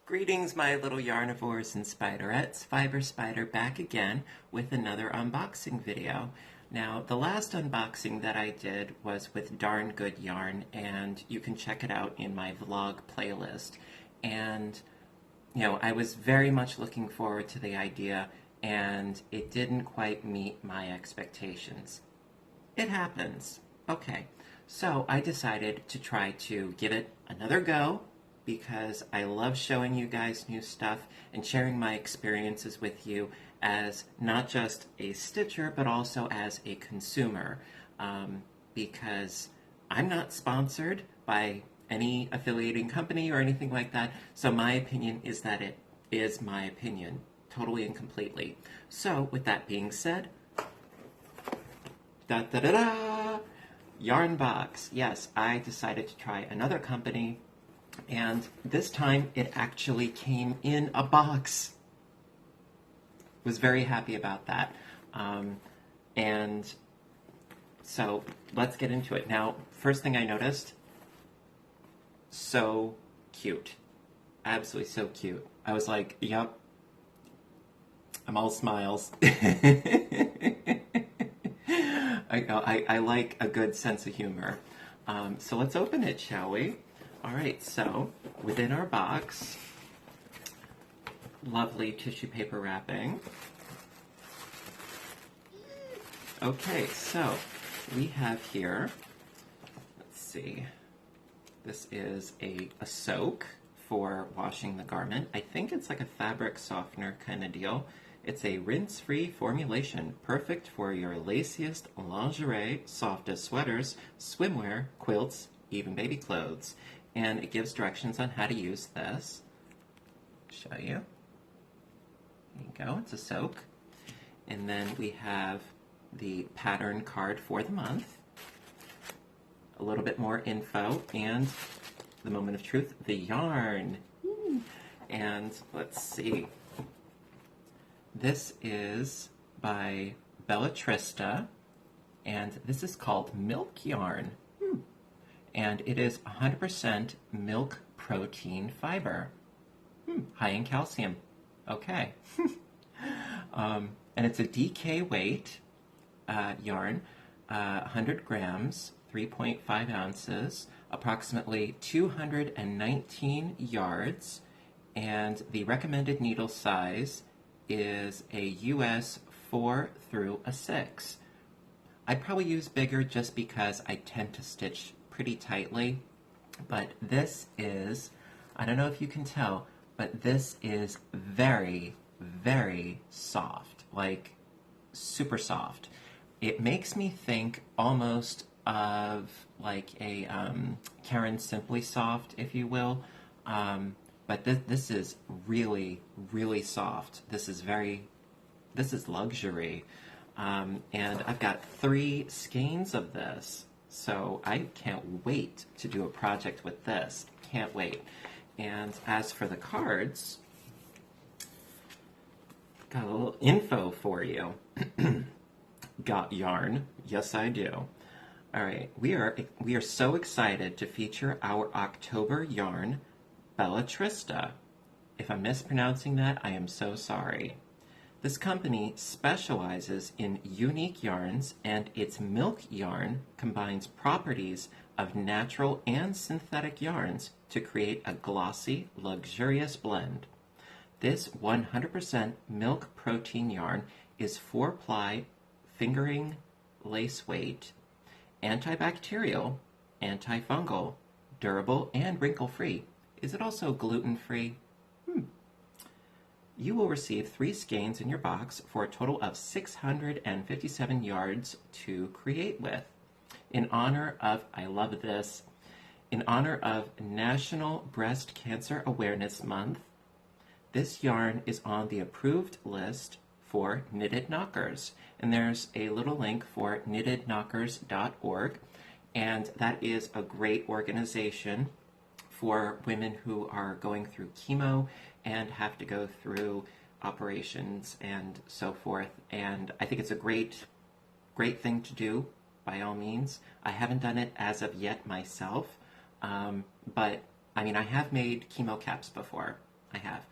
Greetings, my little yarnivores and spiderettes. Fiber Spider back again with another unboxing video. Now, the last unboxing that I did was with Darn Good Yarn, and you can check it out in my vlog playlist. And, I was very much looking forward to the idea, and it didn't quite meet my expectations. It happens. Okay, so I decided to try to give it another go because I love showing you guys new stuff and sharing my experiences with you as not just a stitcher, but also as a consumer. Because I'm not sponsored by any affiliating company or anything like that, so my opinion is that it is my opinion, totally and completely. So, with that being said, da da da da! Yarnbox. Yes, I decided to try another company, and this time it actually came in a box. Was very happy about that. And so let's get into it. Now, first thing I noticed, so cute. Absolutely so cute. I was like, yep, I'm all smiles. I like a good sense of humor. So let's open it, shall we? All right, so within our box, lovely tissue paper wrapping. Okay, so we have here, let's see, this is a soak for washing the garment. I think it's like a fabric softener kind of deal. It's a rinse-free formulation, perfect for your laciest lingerie, softest sweaters, swimwear, quilts, even baby clothes. And it gives directions on how to use this. Show you. There you go, it's a soak. And then we have the pattern card for the month. A little bit more info and the moment of truth, the yarn. And let's see. This is by Bellatrista, and this is called Milk Yarn. And it is 100% milk protein fiber. High in calcium. Okay. And it's a DK weight yarn, 100 grams, 3.5 ounces, approximately 219 yards, and the recommended needle size is a US 4 through a 6. I'd probably use bigger just because I tend to stitch pretty tightly, but this is, I don't know if you can tell, but this is very, very soft, like super soft. It makes me think almost of like a Karen Simply Soft, if you will, but this is really, really soft. This is luxury. And I've got 3 skeins of this, so I can't wait to do a project with this. Can't wait. And as for the cards, got a little info for you. Got yarn? Yes, I do. All right, we are so excited to feature our October yarn, Bellatrista. If I'm mispronouncing that, I am so sorry. This company specializes in unique yarns, and its milk yarn combines properties of natural and synthetic yarns to create a glossy, luxurious blend. This 100% milk protein yarn is 4-ply fingering lace weight, antibacterial, antifungal, durable, and wrinkle-free. Is it also gluten-free? You will receive 3 skeins in your box for a total of 657 yards to create with. In honor of, I love this, in honor of National Breast Cancer Awareness Month, this yarn is on the approved list for Knitted Knockers. And there's a little link for knittedknockers.org, and that is a great organization for women who are going through chemo and have to go through operations and so forth. And I think it's a great thing to do, by all means. I haven't done it as of yet myself, but I mean, I have made chemo caps before. I have.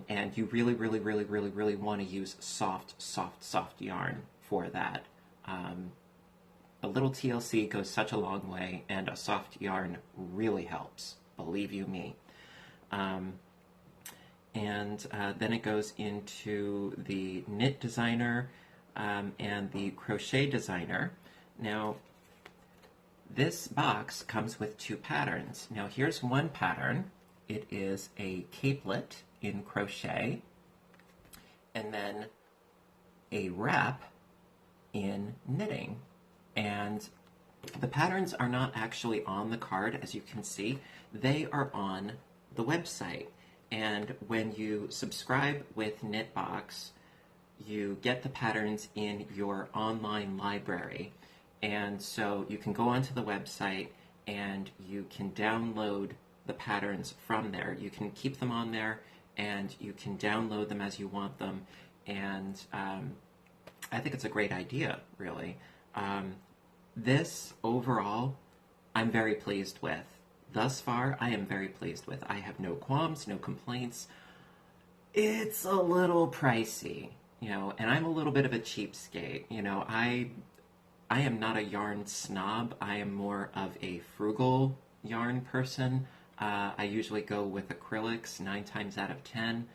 And you really, really, really, really, really want to use soft yarn for that. A little TLC goes such a long way, and a soft yarn really helps, believe you me. And then it goes into the knit designer and the crochet designer. Now, this box comes with two patterns. Now, here's one pattern. It is a capelet in crochet, and then a wrap in knitting. And the patterns are not actually on the card, as you can see. They are on the website. And when you subscribe with Knitbox, you get the patterns in your online library. And so you can go onto the website and you can download the patterns from there. You can keep them on there and you can download them as you want them. And I think it's a great idea, really. This, overall, I'm very pleased with. Thus far, I am very pleased with. I have no qualms, no complaints. It's a little pricey, and I'm a little bit of a cheapskate. I am not a yarn snob. I am more of a frugal yarn person. I usually go with acrylics 9 times out of 10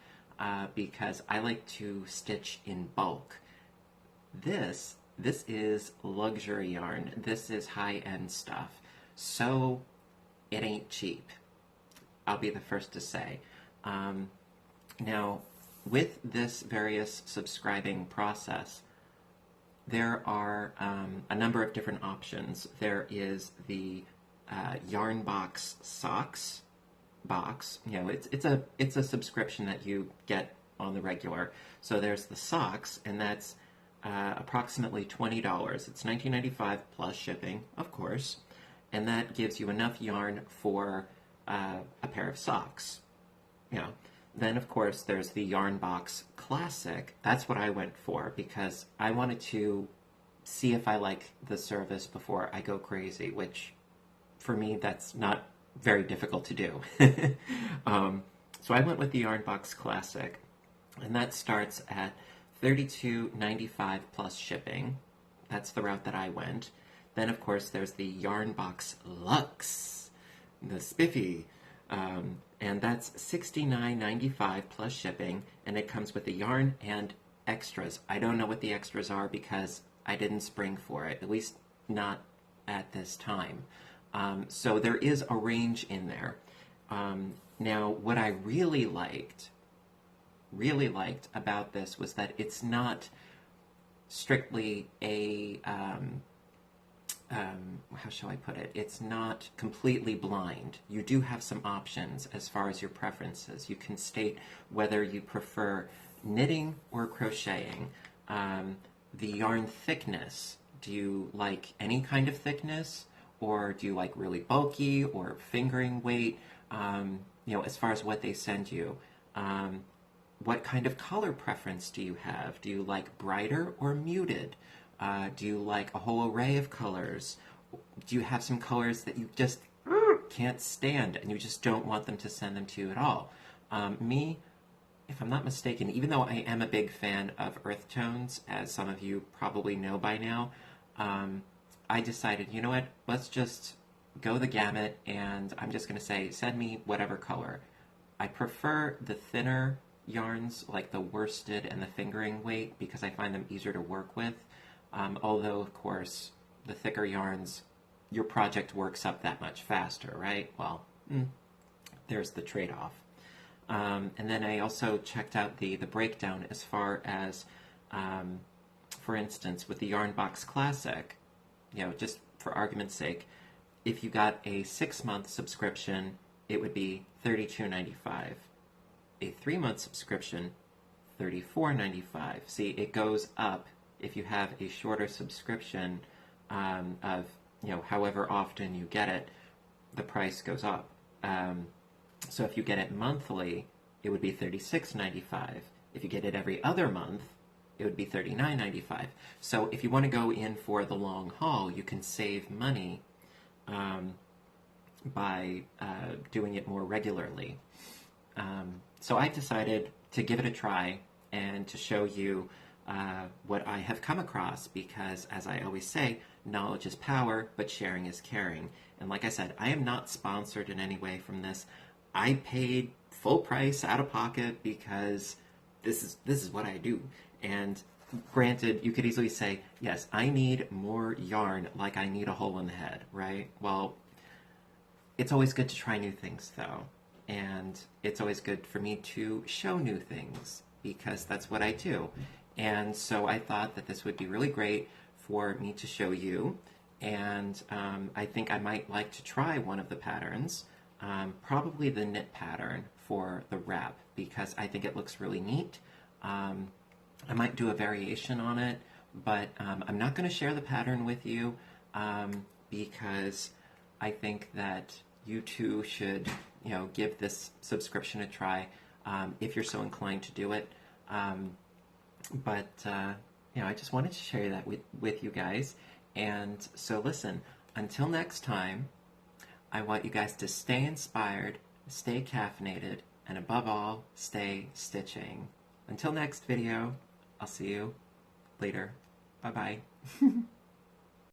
because I like to stitch in bulk. This is luxury yarn. This is high-end stuff. So it ain't cheap. I'll be the first to say. Now, with this various subscribing process, there are a number of different options. There is the Yarnbox socks box. It's a subscription that you get on the regular. So there's the socks, and that's approximately $20. It's $19.95 plus shipping, of course, and that gives you enough yarn for a pair of socks. Then, of course, there's the Yarnbox Classic. That's what I went for because I wanted to see if I like the service before I go crazy, which, for me, that's not very difficult to do. So I went with the Yarnbox Classic, and that starts at $32.95 plus shipping. That's the route that I went. Then, of course, there's the Yarnbox Luxe, the spiffy, and that's $69.95 plus shipping, and it comes with the yarn and extras. I don't know what the extras are because I didn't spring for it, at least not at this time. So there is a range in there. Now, what I really liked about this was that it's not strictly a, how shall I put it? It's not completely blind. You do have some options as far as your preferences. You can state whether you prefer knitting or crocheting. The yarn thickness, do you like any kind of thickness? Or do you like really bulky or fingering weight? As far as what they send you. What kind of color preference do you have? Do you like brighter or muted? Do you like a whole array of colors? Do you have some colors that you just can't stand and you just don't want them to send them to you at all? Me, if I'm not mistaken, even though I am a big fan of earth tones, as some of you probably know by now, I decided, you know what, let's just go the gamut, and I'm just going to say, send me whatever color. I prefer the thinner yarns, like the worsted and the fingering weight, because I find them easier to work with. Although, of course, the thicker yarns, your project works up that much faster, right? Well, there's the trade-off. And then I also checked out the breakdown as far as, for instance, with the Yarnbox Classic, just for argument's sake, if you got a 6-month subscription, it would be $32.95. A 3-month subscription, $34.95. See, it goes up if you have a shorter subscription of, however often you get it, the price goes up. So if you get it monthly, it would be $36.95. If you get it every other month, it would be $39.95. So if you want to go in for the long haul, you can save money by doing it more regularly. So I decided to give it a try and to show you what I have come across because, as I always say, knowledge is power, but sharing is caring. And like I said, I am not sponsored in any way from this. I paid full price out of pocket because this is what I do. And granted, you could easily say, yes, I need more yarn like I need a hole in the head, right? Well, it's always good to try new things though. And it's always good for me to show new things because that's what I do. And so I thought that this would be really great for me to show you. And I think I might like to try one of the patterns, probably the knit pattern for the wrap because I think it looks really neat. I might do a variation on it, but I'm not going to share the pattern with you because I think that you too should, give this subscription a try if you're so inclined to do it. But I just wanted to share that with you guys. And so listen, until next time, I want you guys to stay inspired, stay caffeinated, and above all, stay stitching. Until next video, I'll see you later. Bye-bye.